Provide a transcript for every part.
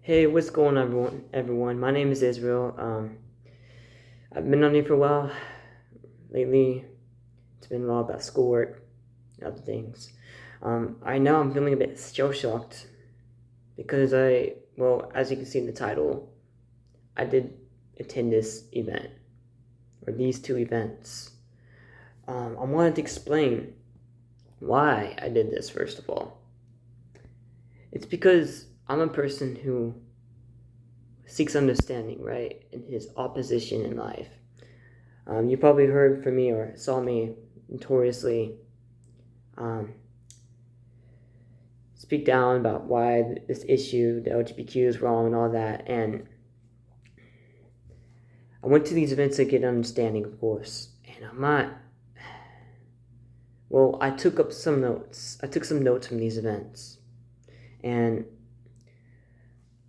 Hey, what's going on, everyone? My name is Israel. I've been on here for a while. Lately, it's been a lot about schoolwork and other things. I know I'm feeling a bit shell shocked because as you can see in the title, I did attend this event or these two events. I wanted to explain why I did this, first of all. It's because I'm a person who seeks understanding, right, in his opposition in life. You probably heard from me or saw me notoriously um, speak down about why this issue, the LGBTQ, is wrong and all that. And I went to these events to get understanding, of course. And I'm not. Well, I took up some notes. I took some notes from these events. And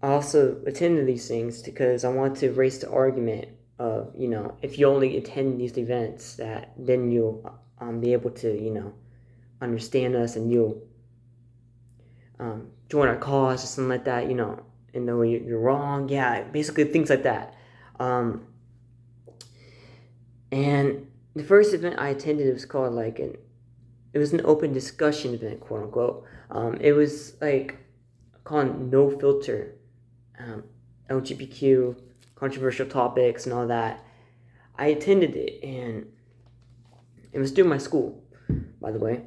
I also attended these things because I want to raise the argument of, if you only attend these events, that then you'll be able to, understand us and you'll join our cause or something like that, and know you're wrong. Yeah, basically things like that. Um, and the first event I attended was called it was an open discussion event, quote unquote. It was called No Filter, um, LGBTQ, controversial topics and all that. I attended it, and it was through my school, by the way.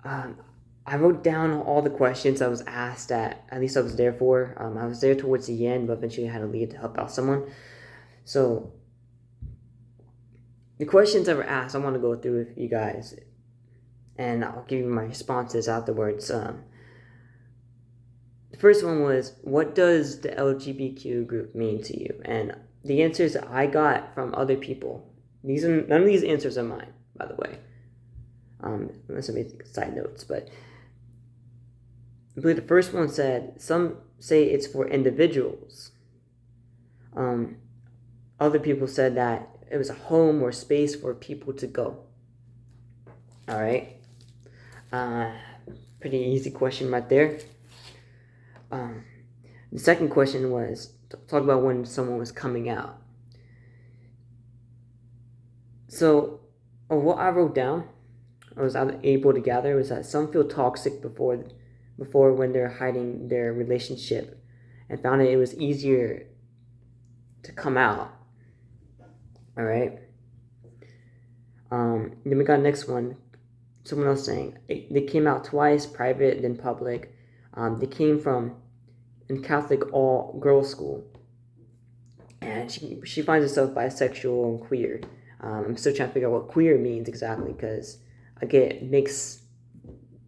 Um, I wrote down all the questions I was asked at least I was there for. I was there towards the end, but eventually I had to leave to help out someone. So, the questions I were asked, I want to go through with you guys, and I'll give you my responses afterwards. The first one was, what does the LGBTQ group mean to you? And the answers I got from other people, none of these answers are mine, by the way. Unless I make side notes, but I believe the first one said, some say it's for individuals. Other people said that it was a home or space for people to go. All right. Pretty easy question right there. The second question was, talk about when someone was coming out. So, what I wrote down, I was able to gather, was that some feel toxic before when they're hiding their relationship, and found that it was easier to come out. All right. Then we got the next one. Someone else saying they came out twice, private then public. They came from a Catholic all girls school, and she finds herself bisexual and queer. I'm still trying to figure out what queer means exactly, because I get mixed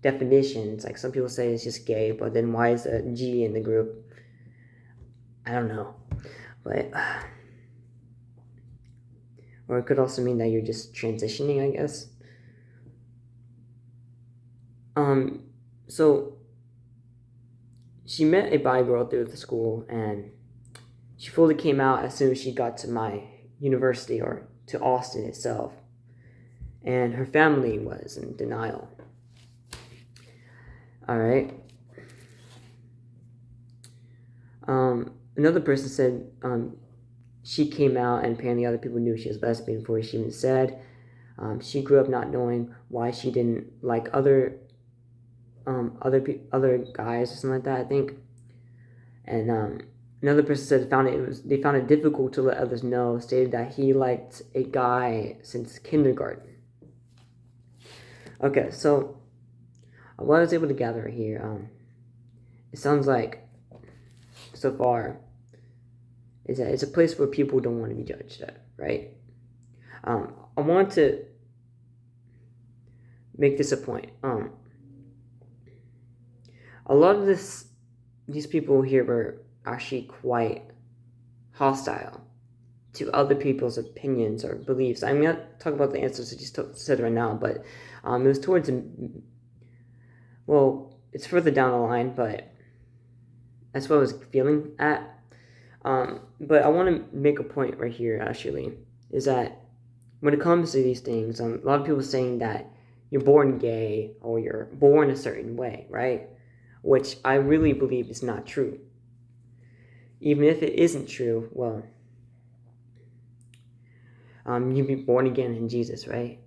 definitions. Like some people say it's just gay, but then why is a G in the group? I don't know, but or it could also mean that you're just transitioning, I guess. So she met a bi girl through the school, and she fully came out as soon as she got to my university, or to Austin itself. And her family was in denial. All right. Another person said she came out, and apparently other people knew she was lesbian before she even said. She grew up not knowing why she didn't like other guys or something like that, I think. And another person said they found it difficult to let others know. Stated that he liked a guy since kindergarten. Okay, so what I was able to gather here, it sounds like so far is that it's a place where people don't want to be judged at, right? I want to make this a point. A lot of these people here were actually quite hostile to other people's opinions or beliefs. I'm not talking about the answers I just said right now, but it was towards, it's further down the line, but that's what I was feeling at. But I want to make a point right here, actually, is that when it comes to these things, a lot of people saying that you're born gay or you're born a certain way, right? Which I really believe is not true. even if it isn't true, well, you be born again in Jesus, right?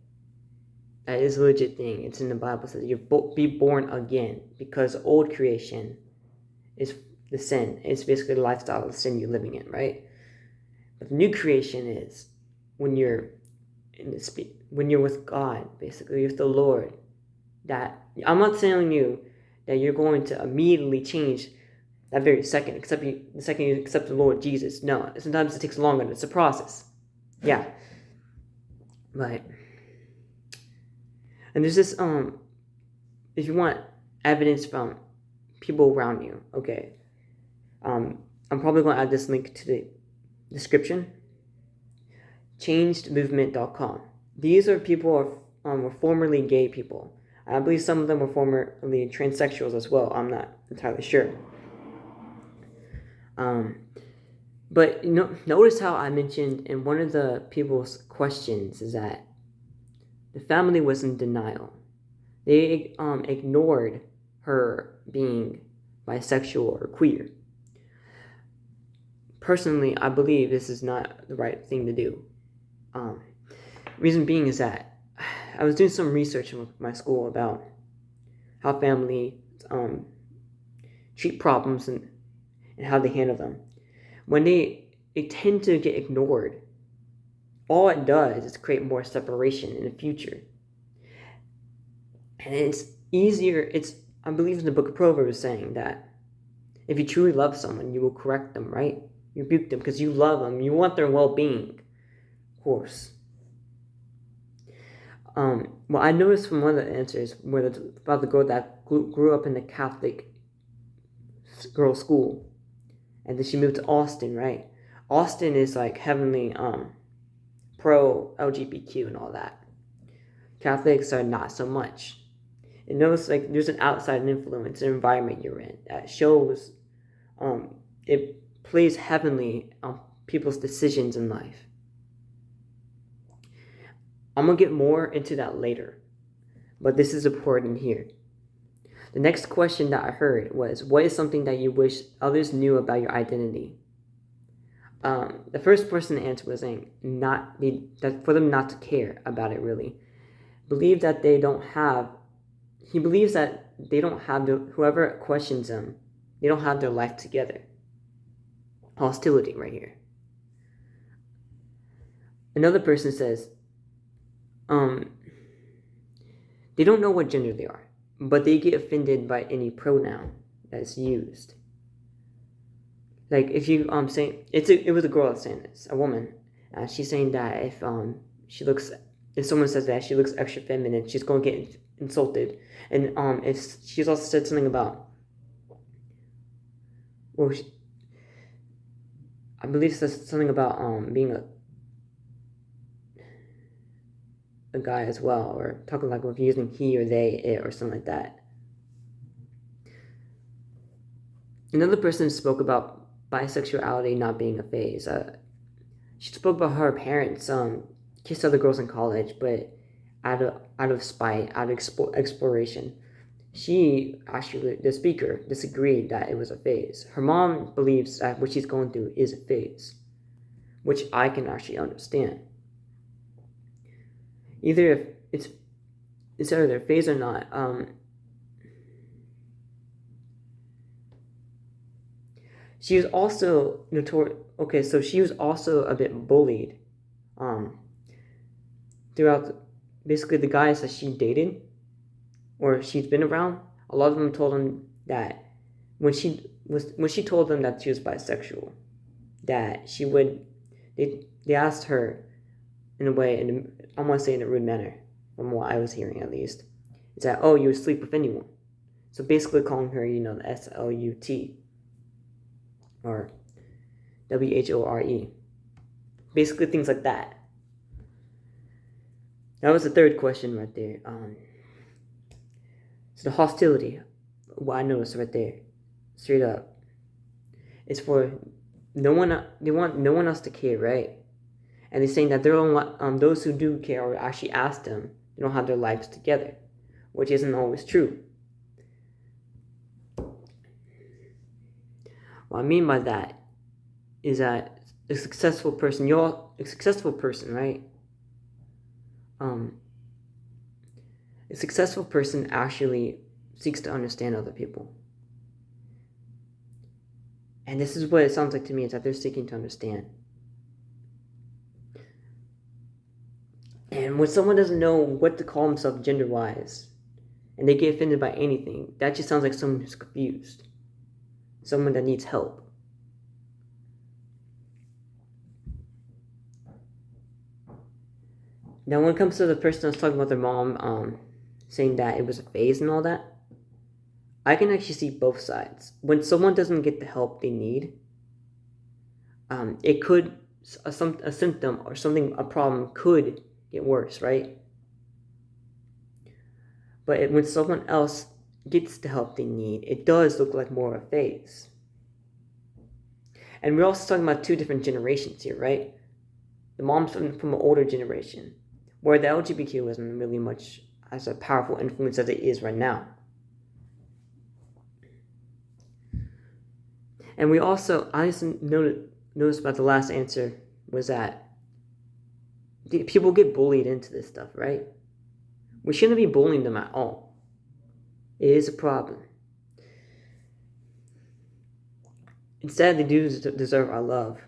That is a legit thing. It's in the Bible. It says you be born again, because old creation is the sin. It's basically the lifestyle of the sin you're living in, right? But the new creation is when you're when you're with God, basically with the Lord. That I'm not telling you that you're going to immediately change that very second, the second you accept the Lord Jesus. No, sometimes it takes longer. It's a process. Yeah, but and there's this if you want evidence from people around you, okay, I'm probably going to add this link to the description. Changedmovement.com. These are people were formerly gay people. I believe some of them were formerly transsexuals as well. I'm not entirely sure. But notice how I mentioned in one of the people's questions is that the family was in denial. They ignored her being bisexual or queer. Personally, I believe this is not the right thing to do. Reason being is that I was doing some research in my school about how family treat problems and how they handle them. When they tend to get ignored, all it does is create more separation in the future. And it's easier, I believe in the book of Proverbs saying that if you truly love someone, you will correct them, right? You rebuke them because you love them. You want their well-being, of course. Well, I noticed from one of the answers about the girl that grew up in the Catholic girls' school, and then she moved to Austin, right? Austin is like heavily pro LGBTQ and all that. Catholics are not so much. And notice like there's an outside influence, an environment you're in that shows it plays heavily on people's decisions in life. I'm going to get more into that later, but this is important here. The next question that I heard was, what is something that you wish others knew about your identity? The first person to answer was saying that for them not to care about it really. He believes that they don't have whoever questions them, they don't have their life together. Hostility right here. Another person says, they don't know what gender they are, but they get offended by any pronoun that is used. Like if you saying it was a girl that's saying this, a woman, she's saying that if someone says that she looks extra feminine, she's going to get insulted. And if she's also said something about, I believe it says something about being a guy as well, or talking like with using he or they, it, or something like that. Another person spoke about bisexuality not being a phase. She spoke about her parents kissed other girls in college, but out of spite, out of exploration. The speaker, disagreed that it was a phase. Her mom believes that what she's going through is a phase, which I can actually understand. Either if it's either a phase or not. She was also notorious. Okay, so she was also a bit bullied. Throughout, basically the guys that she dated, or she's been around, a lot of them told them that when she told them that she was bisexual, that she would. They asked her in a way, and I want to say in a rude manner, from what I was hearing at least, is that, oh, you would sleep with anyone. So basically calling her, the SLUT or WHORE. Basically things like that. That was the third question right there. So the hostility, what I noticed right there, straight up, is for they want no one else to care, right? And they're saying that those who do care or actually ask them, they don't have their lives together, which isn't always true. What I mean by that is that a successful person, right? A successful person actually seeks to understand other people. And this is what it sounds like to me, is that they're seeking to understand. And when someone doesn't know what to call themselves gender-wise, and they get offended by anything, that just sounds like someone who's confused. Someone that needs help. Now, when it comes to the person I was talking about, their mom saying that it was a phase and all that, I can actually see both sides. When someone doesn't get the help they need, it could, a symptom or something, a problem could get worse, right? But when someone else gets the help they need, it does look like more of a phase. And we're also talking about two different generations here, right? The mom's from an older generation, where the LGBTQ wasn't really much as a powerful influence as it is right now. And I also noticed about the last answer was that people get bullied into this stuff, right? We shouldn't be bullying them at all. It is a problem. Instead, they do deserve our love.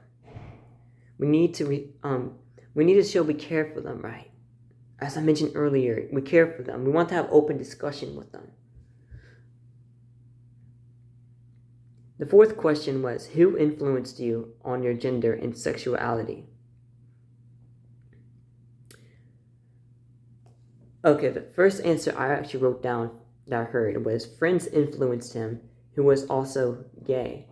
We need to show we care for them, right? As I mentioned earlier, we care for them. We want to have open discussion with them. The fourth question was, who influenced you on your gender and sexuality? Okay, the first answer I actually wrote down that I heard was friends influenced him, who was also gay.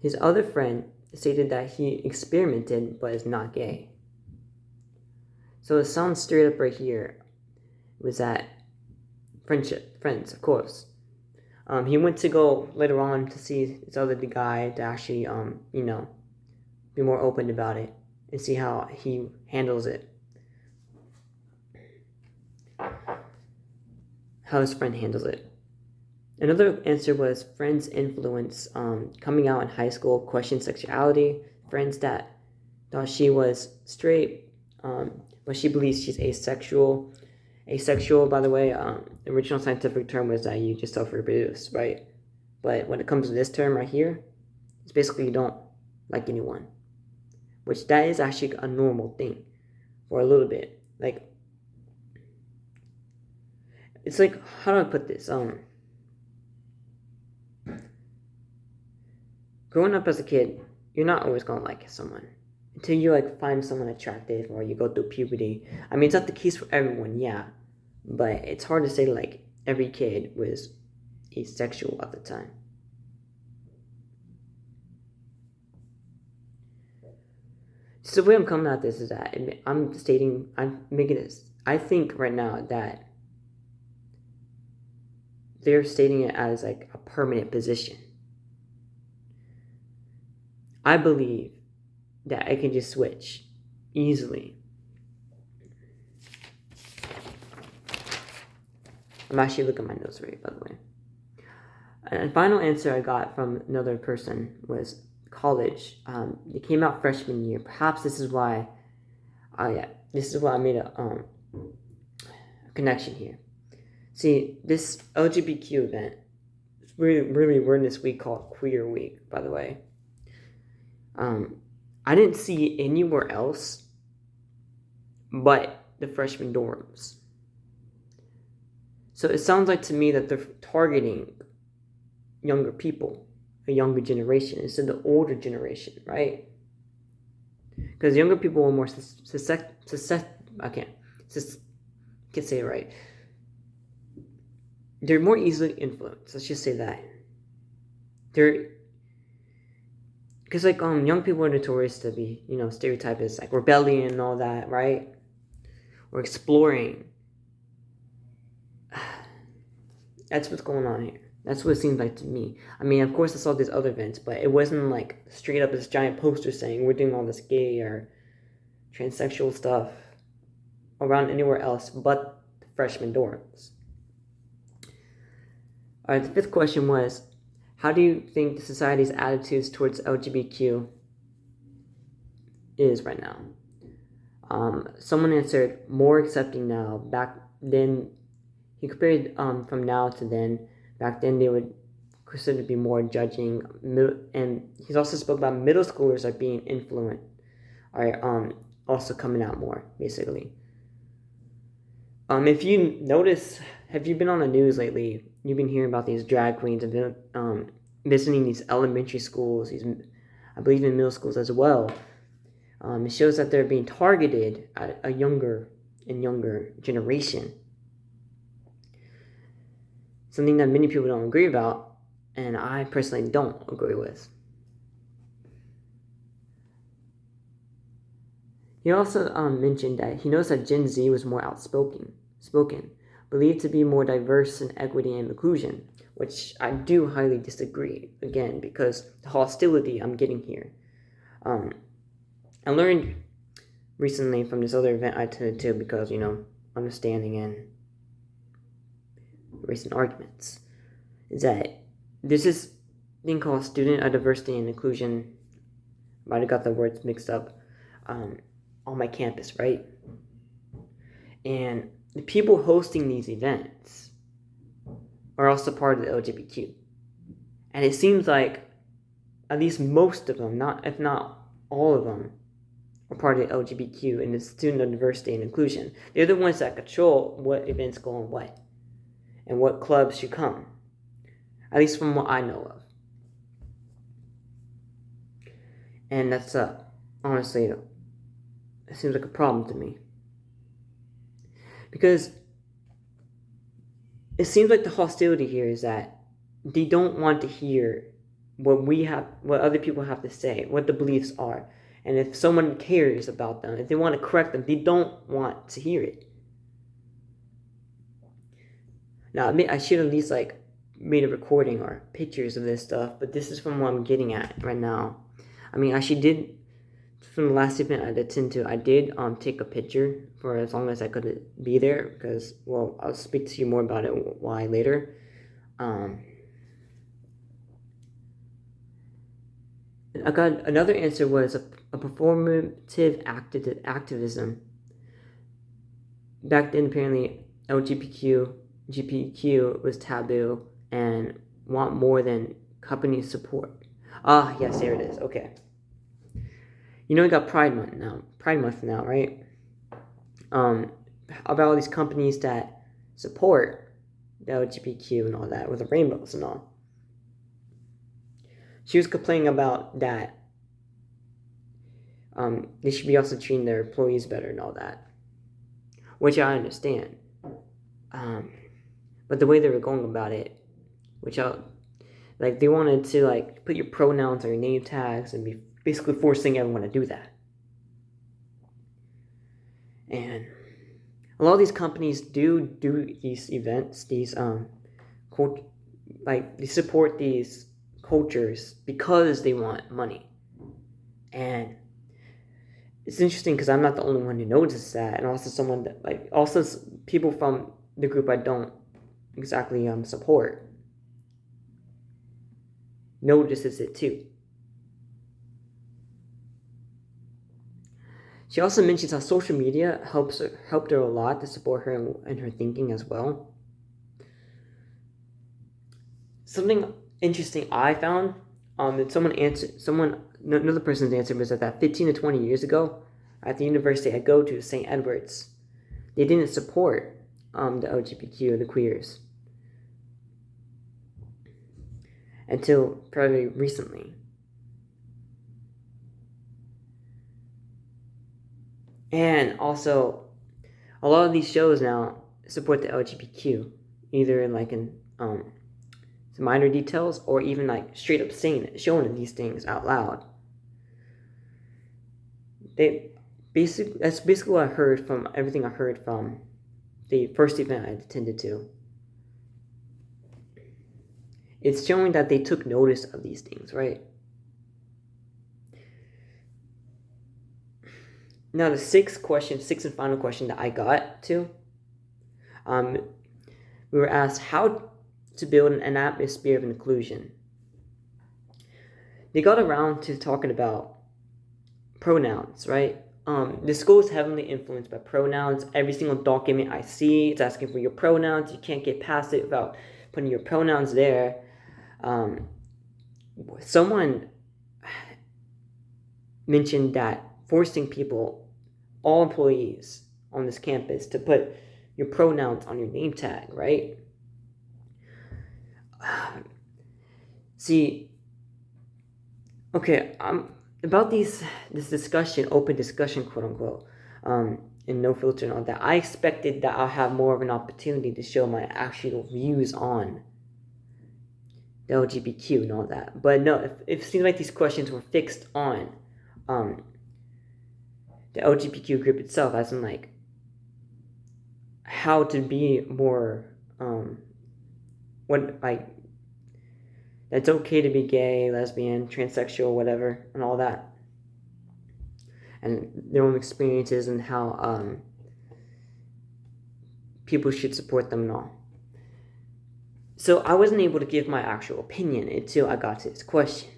His other friend stated that he experimented but is not gay. So it sounds straight up right here was that friends, of course. He went to go later on to see this other guy to actually, be more open about it and see how he handles it. How his friend handles it. Another answer was friends' influence, coming out in high school, questioned sexuality. Friends that thought she was straight, but she believes she's asexual. Asexual, by the way, the original scientific term was that you just self-reproduce, right? But when it comes to this term right here, it's basically you don't like anyone. Which that is actually a normal thing for a little bit. Like, it's like, how do I put this? Growing up as a kid, you're not always gonna like someone until you find someone attractive or you go through puberty. I mean, it's not the case for everyone, yeah, but it's hard to say every kid was asexual at the time. So the way I'm coming at this is that I'm making this. I think right now that they're stating it as a permanent position. I believe that I can just switch easily. I'm actually looking at my notes right, by the way. And the final answer I got from another person was college. It came out freshman year. Perhaps this is why. This is why I made a connection here. See, this LGBTQ event, we're in this week called Queer Week, by the way. I didn't see it anywhere else but the freshman dorms. So it sounds like to me that they're targeting younger people, a younger generation, instead of the older generation, right? Because younger people are more I can't say it right. They're more easily influenced. Let's just say that. Because young people are notorious to be, stereotyped as rebellion and all that, right? Or exploring. That's what's going on here. That's what it seems like to me. I mean, of course I saw these other events, but it wasn't straight up this giant poster saying we're doing all this gay or transsexual stuff around anywhere else but the freshman dorms. Alright, the fifth question was, how do you think the society's attitudes towards LGBTQ is right now. Someone answered more accepting now. Back then, he compared from now to then. Back then, they would consider to be more judging, and he's also spoke about middle schoolers are being influent, are also coming out more basically. If you notice, have you been on the news lately? You've been hearing about these drag queens and visiting these elementary schools, these I believe in middle schools as well. It shows that they're being targeted at a younger and younger generation. Something that many people don't agree about, and I personally don't agree with. He also mentioned that he knows that Gen Z was more outspoken, believed to be more diverse in equity and inclusion, which I do highly disagree, again, because the hostility I'm getting here. I learned recently from this other event I attended to because, understanding and recent arguments, is that there's this thing called Student Diversity and Inclusion. Might have got the words mixed up on my campus, right? And the people hosting these events are also part of the LGBTQ. And it seems like at least most of them, if not all of them, are part of the LGBTQ and the Student Diversity and Inclusion. They're the ones that control what events go on what and what clubs should come, at least from what I know of. And that's honestly, it seems like a problem to me, because it seems like the hostility here is that they don't want to hear what other people have to say, what the beliefs are. And if someone cares about them, if they want to correct them, they don't want to hear it. Now, I should at least made a recording or pictures of this stuff, but this is from what I'm getting at right now. I actually did, from the last event I attended to, I did take a picture for as long as I could be there, because, well, I'll speak to you more about it why later. I got another answer was a performative activism. Back then, apparently, LGBTQ was taboo and want more than company support. Ah, yes, there it is. Okay. We got Pride Month now, right? About all these companies that support the LGBTQ and all that, with the rainbows and all. She was complaining about that. They should be also treating their employees better and all that, which I understand. But the way they were going about it, they wanted to put your pronouns or your name tags and be basically forcing everyone to do that. And a lot of these companies do these events, these they support these cultures because they want money. And it's interesting because I'm not the only one who notices that, and also someone that also people from the group I don't exactly support notices it too. She also mentions how social media helped her a lot to support her in her thinking as well. Something interesting I found, another person's answer was that 15 to 20 years ago, at the university I go to, St. Edward's, they didn't support the LGBTQ, the queers, until probably recently. And also, a lot of these shows now support the LGBTQ, either in some minor details or even straight up showing these things out loud. That's basically what I heard from everything I heard from the first event I attended to. It's showing that they took notice of these things, right? Now the sixth and final question that I got to, we were asked how to build an atmosphere of inclusion. They got around to talking about pronouns, right? The school is heavily influenced by pronouns. Every single document I see, it's asking for your pronouns. You can't get past it without putting your pronouns there. Someone mentioned that forcing people, all employees on this campus, to put your pronouns on your name tag, right? See, okay, about this discussion, open discussion, quote unquote, and no filter and all that. I expected that I'll have more of an opportunity to show my actual views on the LGBTQ and all that. But no, if it seems like these questions were fixed on the LGBTQ group itself, as in like how to be more what like it's okay to be gay, lesbian, transsexual, whatever, and all that, and their own experiences and how people should support them and all. So I wasn't able to give my actual opinion until I got to this question.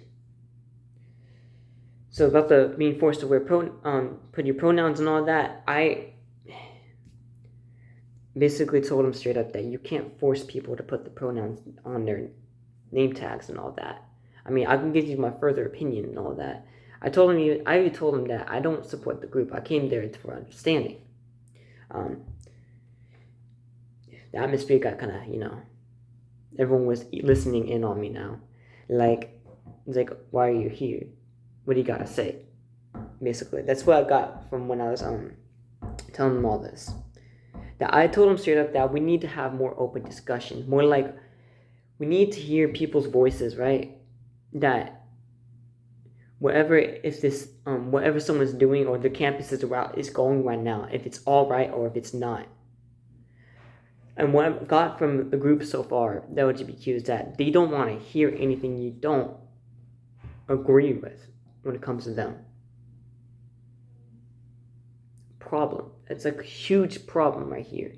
So about the being forced to wear put your pronouns and all that, I basically told them straight up that you can't force people to put the pronouns on their name tags and all that. I mean, I can give you my further opinion and all that. I already told them that I don't support the group. I came there for understanding. The atmosphere got kind of, everyone was listening in on me now. Like, it's like, why are you here? What do you gotta say? Basically, that's what I got from when I was telling them all this. That I told them straight up that we need to have more open discussion, more like we need to hear people's voices, right? That whatever someone's doing or the campus is going right now, if it's all right or if it's not. And what I've got from the group so far, the LGBTQ, is that they don't want to hear anything you don't agree with when it comes to them. Problem. It's a huge problem right here.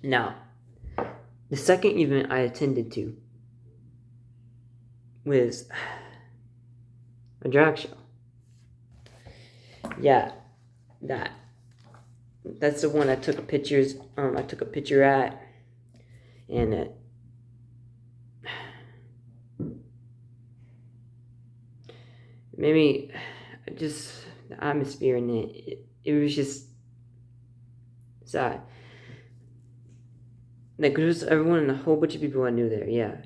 Now, the second event I attended to was a drag show. Yeah, that's the one I took a picture at, and maybe just the atmosphere in it was just sad. Like, there was everyone and a whole bunch of people I knew there, yeah.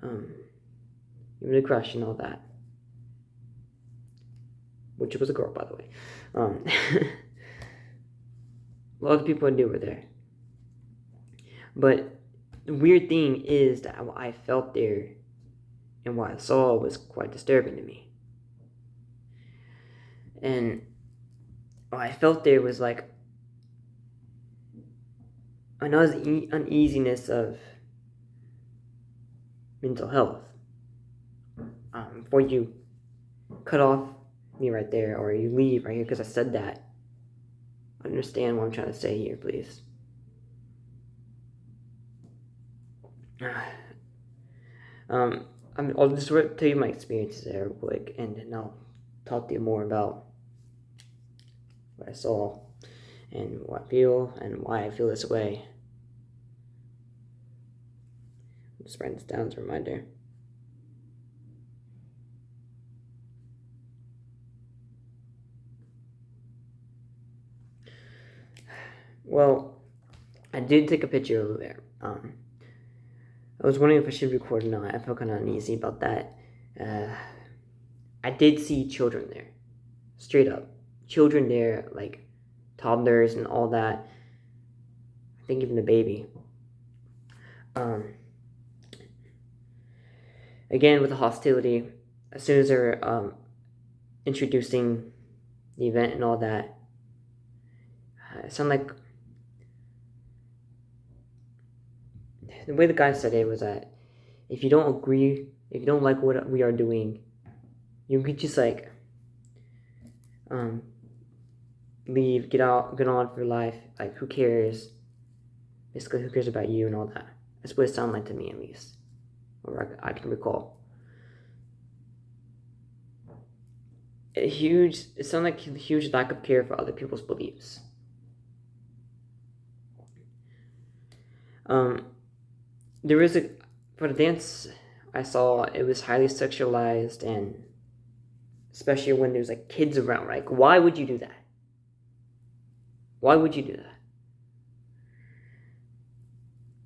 Even a crush and all that. Which was a girl, by the way. A lot of people I knew were there. But the weird thing is that what I felt there and what I saw was quite disturbing to me. And what I felt there was like an uneasiness of mental health. Before you cut off me right there, or you leave right here because I said that, understand what I'm trying to say here, please. I'll just tell you my experiences there real quick, and then I'll talk to you more about what I saw and what I feel and why I feel this way. I'm just writing this down as a reminder. Well, I did take a picture over there. I was wondering if I should record or not. I felt kind of uneasy about that. I did see children there. Straight up. Children there, like toddlers and all that. I think even the baby. Again, with the hostility, as soon as they're introducing the event and all that, it sounded like the way the guy said it was that if you don't agree, if you don't like what we are doing, you could just like leave, get on for life. Like, who cares? Basically, who cares about you and all that? That's what it sounded like to me, at least, or I can recall. it sounds like a huge lack of care for other people's beliefs. There is for the dance I saw, it was highly sexualized, and especially when there's like kids around. Like, why would you do that? Why would you do that?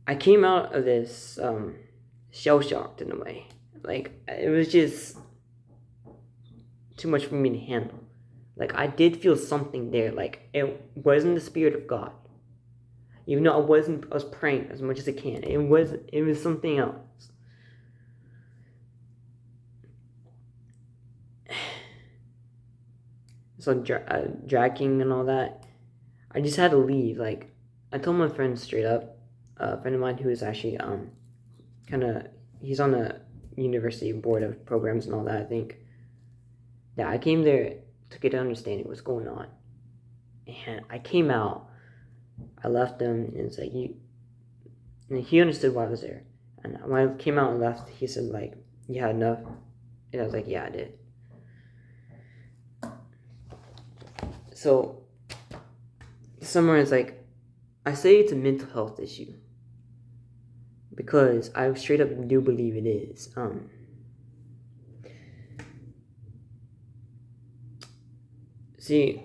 I came out of this shell shocked in a way. Like, it was just too much for me to handle. Like, I did feel something there. Like, it wasn't the spirit of God. Even though I was praying as much as I can. It was something else. So dragging and all that, I just had to leave. Like, I told my friend straight up, a friend of mine who is actually he's on the university board of programs and all that, I think, that I came there to get an understanding what's going on. And I came out, I left him, and it's like, and he understood why I was there. And when I came out and left, he said, like, you had enough? And I was like, yeah, I did. So, to summarize, like, I say it's a mental health issue because I straight up do believe it is. See,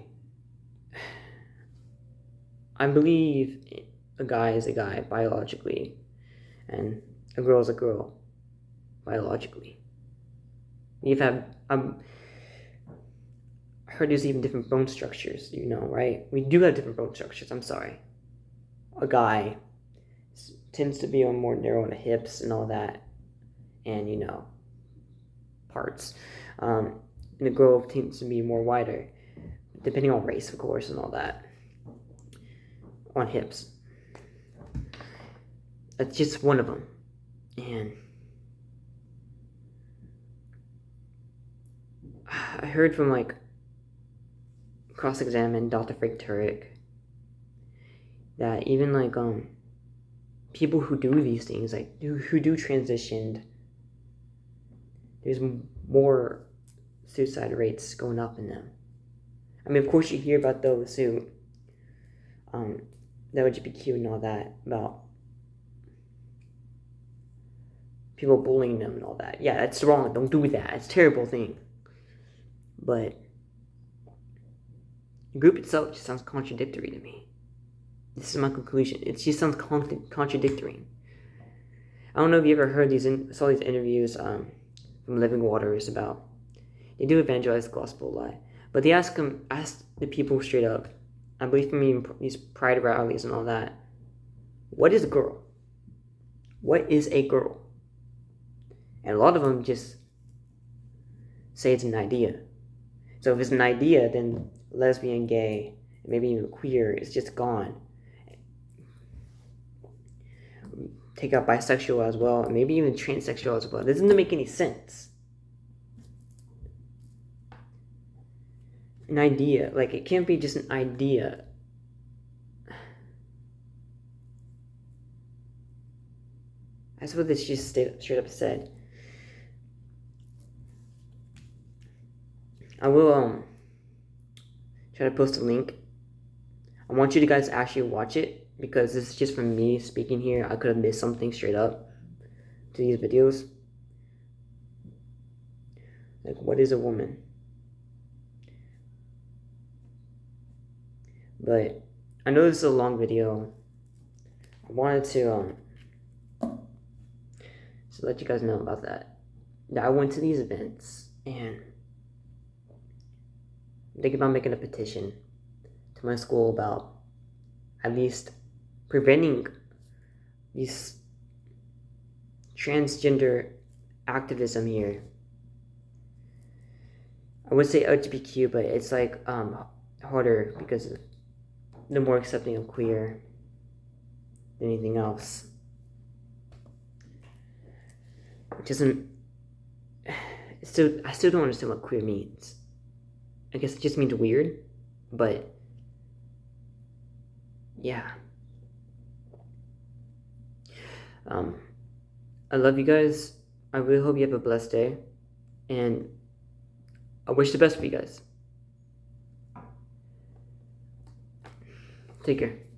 I believe a guy is a guy biologically, and a girl is a girl biologically. I heard there's even different bone structures, right? We do have different bone structures, I'm sorry. A guy tends to be more narrow in the hips and all that, and, parts. And the girl tends to be more wider, depending on race, of course, and all that, on hips. That's just one of them. And I heard from, like, cross-examined Dr. Frank Turek that even, like, people who do these things, like, who do transitioned, there's more suicide rates going up in them. I mean, of course you hear about those who, the LGBTQ and all that, about people bullying them and all that. Yeah, that's wrong. Don't do that. It's a terrible thing. But the group itself just sounds contradictory to me. This is my conclusion. It just sounds contradictory. I don't know if you ever heard saw these interviews from Living Waters about, they do evangelize the gospel a lot, but they ask the people straight up, I believe from me in these pride rallies and all that, what is a girl? What is a girl? And a lot of them just say it's an idea. So if it's an idea, then lesbian, gay, maybe even queer is just gone. Take out bisexual as well, and maybe even transsexual as well. This doesn't make any sense. An idea, like, it can't be just an idea. That's what this just straight up said. I will try to post a link. I want you guys to actually watch it, because this is just from me speaking here. I could have missed something straight up to these videos. Like, what is a woman? But I know this is a long video. I wanted to let you guys know about that. I went to these events, and I'm thinking about making a petition to my school about at least preventing these transgender activism here. I would say LGBTQ, but it's like harder because they're more accepting of queer than anything else. It doesn't. I still don't understand what queer means. I guess it just means weird, but yeah. I love you guys. I really hope you have a blessed day, and I wish the best for you guys. Take care.